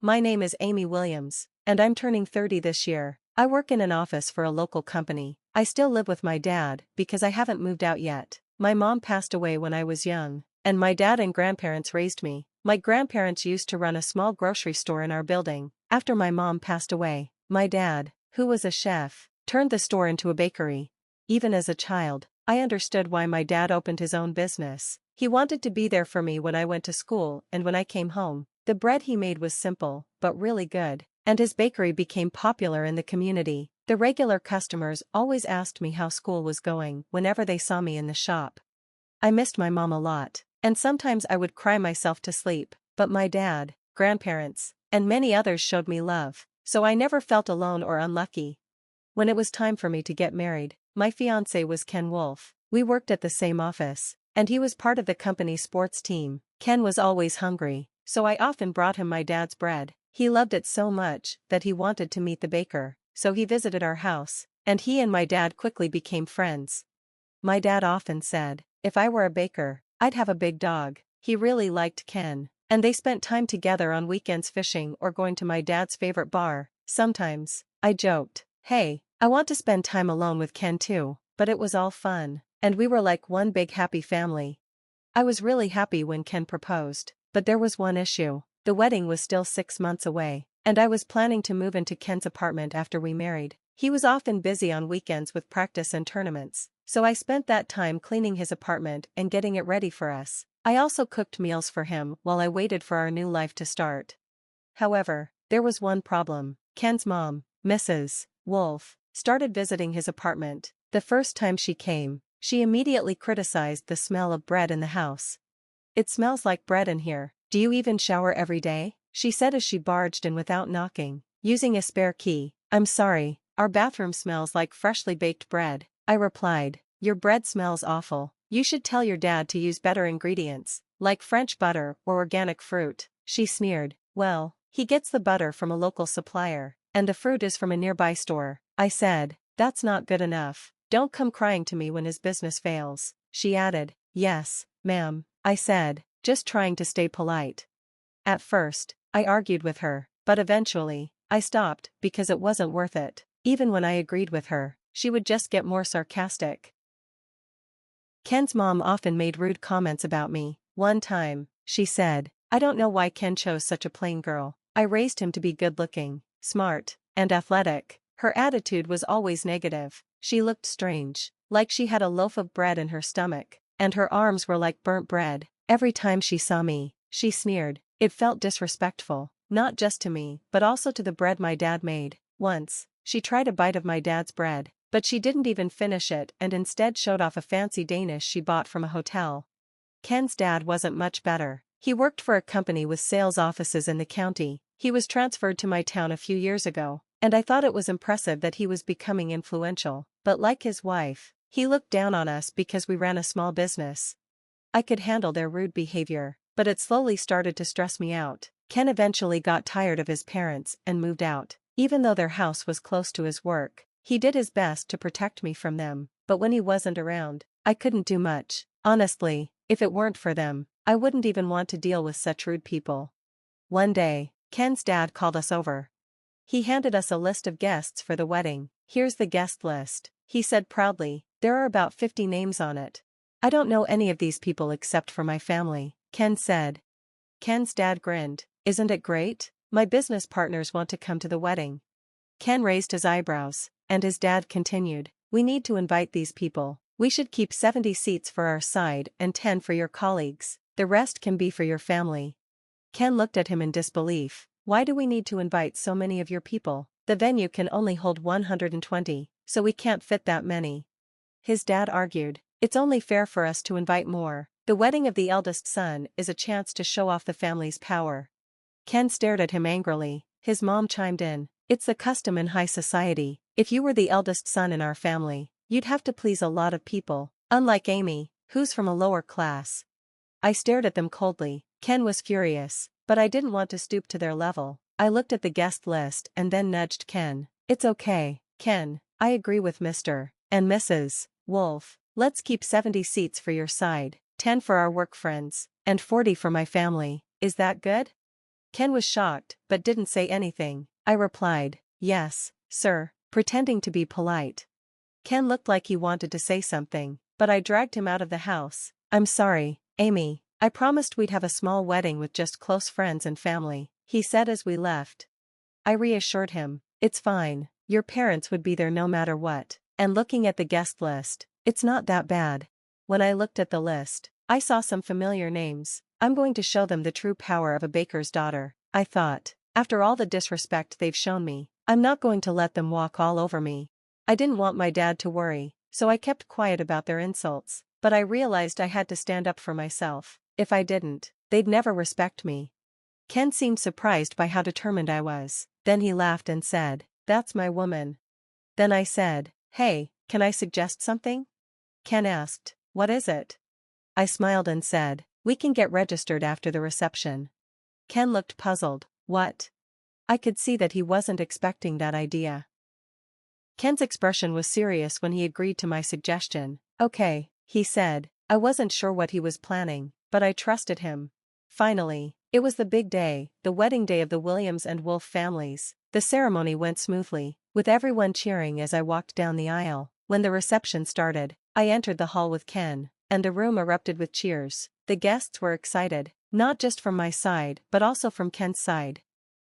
My name is Amy Williams, and I'm turning 30 this year. I work in an office for a local company. I still live with my dad because I haven't moved out yet. My mom passed away when I was young, and my dad and grandparents raised me. My grandparents used to run a small grocery store in our building. After my mom passed away, my dad, who was a chef, turned the store into a bakery. Even as a child, I understood why my dad opened his own business. He wanted to be there for me when I went to school and when I came home. The bread he made was simple, but really good, and his bakery became popular in the community. The regular customers always asked me how school was going whenever they saw me in the shop. I missed my mom a lot, and sometimes I would cry myself to sleep, but my dad, grandparents, and many others showed me love, so I never felt alone or unlucky. When it was time for me to get married, my fiancé was Ken Wolf. We worked at the same office, and he was part of the company's sports team. Ken was always hungry, so I often brought him my dad's bread. He loved it so much that he wanted to meet the baker, so he visited our house, and he and my dad quickly became friends. My dad often said, if I were a baker, I'd have a big dog. He really liked Ken, and they spent time together on weekends fishing or going to my dad's favorite bar. Sometimes, I joked, hey, I want to spend time alone with Ken too, but it was all fun, and we were like one big happy family. I was really happy when Ken proposed, but there was one issue. The wedding was still 6 months away, and I was planning to move into Ken's apartment after we married. He was often busy on weekends with practice and tournaments, so I spent that time cleaning his apartment and getting it ready for us. I also cooked meals for him while I waited for our new life to start. However, there was one problem. Ken's mom, Mrs. Wolf, started visiting his apartment. The first time she came, she immediately criticized the smell of bread in the house. It smells like bread in here. Do you even shower every day? She said as she barged in without knocking, using a spare key. I'm sorry, our bathroom smells like freshly baked bread. I replied, your bread smells awful. You should tell your dad to use better ingredients, like French butter or organic fruit. She sneered, well, he gets the butter from a local supplier, and the fruit is from a nearby store. I said, that's not good enough. Don't come crying to me when his business fails. She added, yes, ma'am, I said, just trying to stay polite. At first, I argued with her, but eventually, I stopped because it wasn't worth it. Even when I agreed with her, she would just get more sarcastic. Ken's mom often made rude comments about me. One time, she said, I don't know why Ken chose such a plain girl. I raised him to be good-looking, smart, and athletic. Her attitude was always negative. She looked strange, like she had a loaf of bread in her stomach, and her arms were like burnt bread. Every time she saw me, she sneered. It felt disrespectful, not just to me, but also to the bread my dad made. Once, she tried a bite of my dad's bread, but she didn't even finish it and instead showed off a fancy Danish she bought from a hotel. Ken's dad wasn't much better. He worked for a company with sales offices in the county. He was transferred to my town a few years ago, and I thought it was impressive that he was becoming influential. But like his wife, he looked down on us because we ran a small business. I could handle their rude behavior, but it slowly started to stress me out. Ken eventually got tired of his parents and moved out. Even though their house was close to his work, he did his best to protect me from them, but when he wasn't around, I couldn't do much. Honestly, if it weren't for them, I wouldn't even want to deal with such rude people. One day, Ken's dad called us over. He handed us a list of guests for the wedding. Here's the guest list, he said proudly. There are about 50 names on it. I don't know any of these people except for my family, Ken said. Ken's dad grinned. Isn't it great? My business partners want to come to the wedding. Ken raised his eyebrows, and his dad continued. We need to invite these people. We should keep 70 seats for our side and 10 for your colleagues. The rest can be for your family. Ken looked at him in disbelief. Why do we need to invite so many of your people? The venue can only hold 120, so we can't fit that many. His dad argued. It's only fair for us to invite more. The wedding of the eldest son is a chance to show off the family's power. Ken stared at him angrily. His mom chimed in. It's the custom in high society. If you were the eldest son in our family, you'd have to please a lot of people, unlike Amy, who's from a lower class. I stared at them coldly. Ken was furious, but I didn't want to stoop to their level. I looked at the guest list and then nudged Ken. It's okay, Ken, I agree with Mr. and Mrs. Wolf. Let's keep 70 seats for your side, 10 for our work friends, and 40 for my family. Is that good? Ken was shocked, but didn't say anything. I replied, "Yes, sir," pretending to be polite. Ken looked like he wanted to say something, but I dragged him out of the house. "I'm sorry, Amy. I promised we'd have a small wedding with just close friends and family," he said as we left. I reassured him, "It's fine, your parents would be there no matter what." And looking at the guest list, it's not that bad. When I looked at the list, I saw some familiar names. I'm going to show them the true power of a baker's daughter, I thought. After all the disrespect they've shown me, I'm not going to let them walk all over me. I didn't want my dad to worry, so I kept quiet about their insults, but I realized I had to stand up for myself. If I didn't, they'd never respect me. Ken seemed surprised by how determined I was. Then he laughed and said, "That's my woman." Then I said, "Hey, can I suggest something?" Ken asked, "What is it?" I smiled and said, "We can get registered after the reception." Ken looked puzzled. "What?" I could see that he wasn't expecting that idea. Ken's expression was serious when he agreed to my suggestion. "Okay," he said. I wasn't sure what he was planning, but I trusted him. Finally, it was the big day, the wedding day of the Williams and Wolf families. The ceremony went smoothly, with everyone cheering as I walked down the aisle. When the reception started, I entered the hall with Ken, and the room erupted with cheers. The guests were excited, not just from my side but also from Ken's side.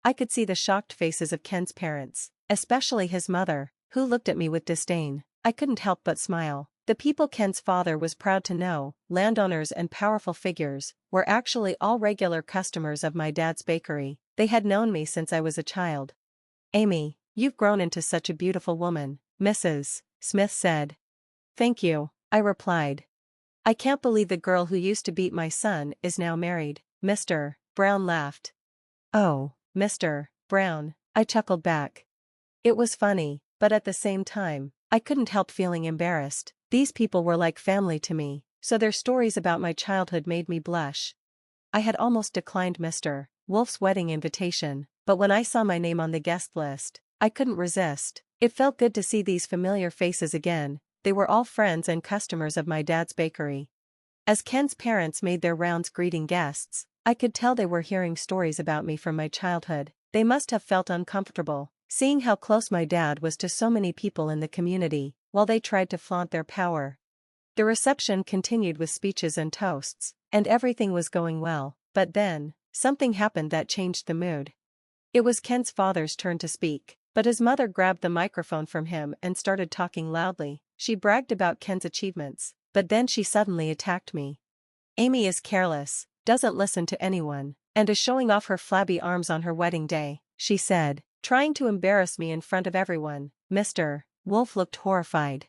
I could see the shocked faces of Ken's parents, especially his mother, who looked at me with disdain. I couldn't help but smile. The people Ken's father was proud to know, landowners and powerful figures, were actually all regular customers of my dad's bakery. They had known me since I was a child. "Amy, you've grown into such a beautiful woman," Mrs. Smith said. "Thank you," I replied. "I can't believe the girl who used to beat my son is now married." Mr. Brown laughed. "Oh, Mr. Brown," I chuckled back. It was funny, but at the same time, I couldn't help feeling embarrassed. These people were like family to me, so their stories about my childhood made me blush. I had almost declined Mr. Wolf's wedding invitation, but when I saw my name on the guest list, I couldn't resist. It felt good to see these familiar faces again. They were all friends and customers of my dad's bakery. As Ken's parents made their rounds greeting guests, I could tell they were hearing stories about me from my childhood. They must have felt uncomfortable, seeing how close my dad was to so many people in the community, while they tried to flaunt their power. The reception continued with speeches and toasts, and everything was going well, but then, something happened that changed the mood. It was Ken's father's turn to speak, but his mother grabbed the microphone from him and started talking loudly. She bragged about Ken's achievements, but then she suddenly attacked me. "Amy is careless, doesn't listen to anyone, and is showing off her flabby arms on her wedding day," she said, trying to embarrass me in front of everyone. Mr. Wolf looked horrified.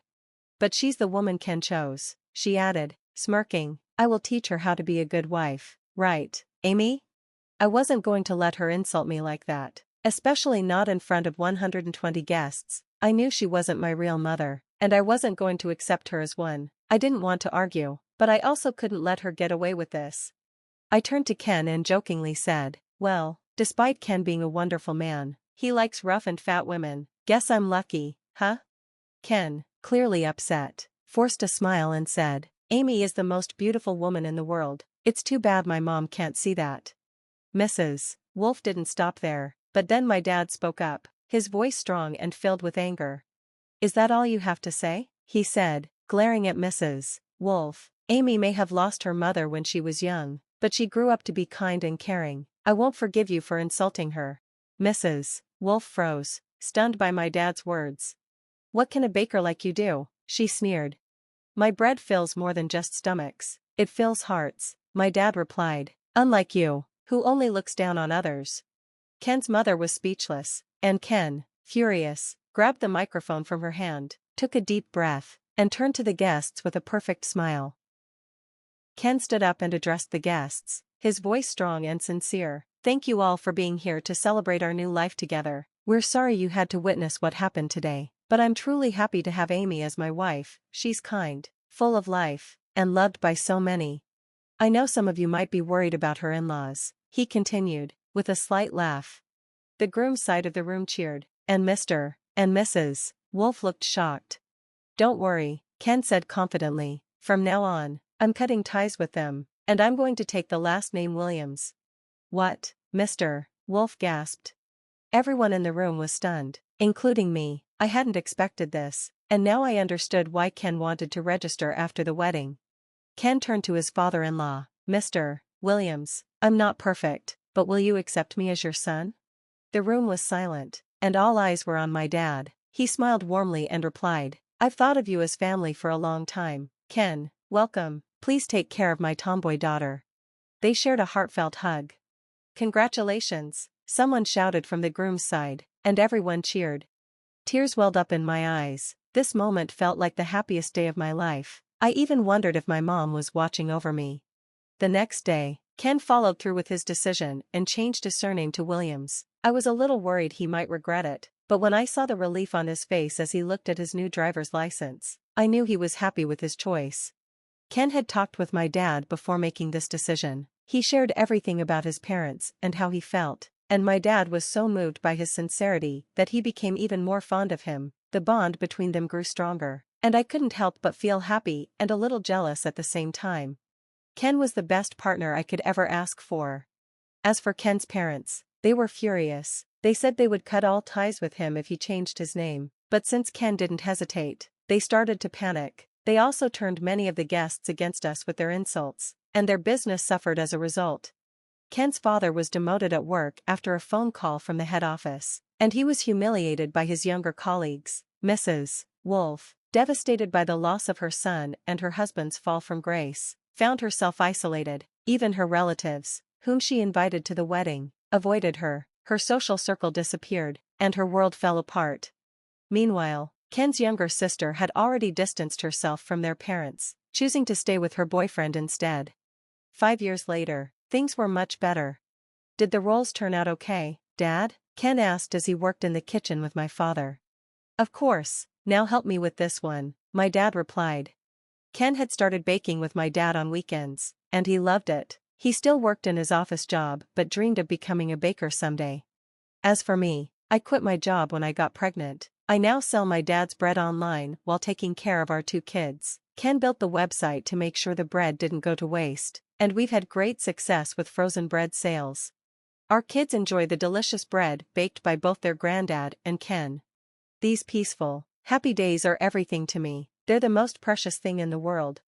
"But she's the woman Ken chose," she added, smirking. "I will teach her how to be a good wife, right, Amy?" I wasn't going to let her insult me like that, especially not in front of 120 guests. I knew she wasn't my real mother, and I wasn't going to accept her as one. I didn't want to argue, but I also couldn't let her get away with this. I turned to Ken and jokingly said, "Well, despite Ken being a wonderful man, he likes rough and fat women. Guess I'm lucky, huh?" Ken, clearly upset, forced a smile and said, "Amy is the most beautiful woman in the world. It's too bad my mom can't see that." Mrs. Wolf didn't stop there, but then my dad spoke up, his voice strong and filled with anger. "Is that all you have to say?" he said, glaring at Mrs. Wolf. "Amy may have lost her mother when she was young, but she grew up to be kind and caring. I won't forgive you for insulting her." Mrs. Wolf froze, stunned by my dad's words. "What can a baker like you do?" she sneered. "My bread fills more than just stomachs, it fills hearts," my dad replied. "Unlike you, who only looks down on others." Ken's mother was speechless, and Ken, furious, grabbed the microphone from her hand, took a deep breath, and turned to the guests with a perfect smile. Ken stood up and addressed the guests, his voice strong and sincere. "Thank you all for being here to celebrate our new life together. We're sorry you had to witness what happened today, but I'm truly happy to have Amy as my wife. She's kind, full of life, and loved by so many. I know some of you might be worried about her in-laws," he continued, with a slight laugh. The groom's side of the room cheered, and Mr. and Mrs. Wolf looked shocked. "Don't worry," Ken said confidently. "From now on, I'm cutting ties with them, and I'm going to take the last name Williams." "What?" Mr. Wolf gasped. Everyone in the room was stunned, including me. I hadn't expected this, and now I understood why Ken wanted to register after the wedding. Ken turned to his father-in-law. Mr. Williams, I'm not perfect, but will you accept me as your son? The room was silent, and all eyes were on my dad. He smiled warmly and replied, I've thought of you as family for a long time. Ken, welcome. Please take care of my tomboy daughter. They shared a heartfelt hug. Congratulations, someone shouted from the groom's side, and everyone cheered. Tears welled up in my eyes. This moment felt like the happiest day of my life. I even wondered if my mom was watching over me. The next day, Ken followed through with his decision and changed his surname to Williams. I was a little worried he might regret it, but when I saw the relief on his face as he looked at his new driver's license, I knew he was happy with his choice. Ken had talked with my dad before making this decision. He shared everything about his parents and how he felt, and my dad was so moved by his sincerity that he became even more fond of him. The bond between them grew stronger, and I couldn't help but feel happy and a little jealous at the same time. Ken was the best partner I could ever ask for. As for Ken's parents, they were furious. They said they would cut all ties with him if he changed his name, but since Ken didn't hesitate, they started to panic. They also turned many of the guests against us with their insults, and their business suffered as a result. Ken's father was demoted at work after a phone call from the head office, and he was humiliated by his younger colleagues. Mrs. Wolf, devastated by the loss of her son and her husband's fall from grace, found herself isolated. Even her relatives, whom she invited to the wedding, avoided her. Her social circle disappeared, and her world fell apart. Meanwhile, Ken's younger sister had already distanced herself from their parents, choosing to stay with her boyfriend instead. 5 years later, things were much better. Did the roles turn out okay, Dad? Ken asked as he worked in the kitchen with my father. Of course, now help me with this one, my dad replied. Ken had started baking with my dad on weekends, and he loved it. He still worked in his office job but dreamed of becoming a baker someday. As for me, I quit my job when I got pregnant. I now sell my dad's bread online while taking care of our 2 kids. Ken built the website to make sure the bread didn't go to waste, and we've had great success with frozen bread sales. Our kids enjoy the delicious bread baked by both their granddad and Ken. These peaceful, happy days are everything to me. They're the most precious thing in the world.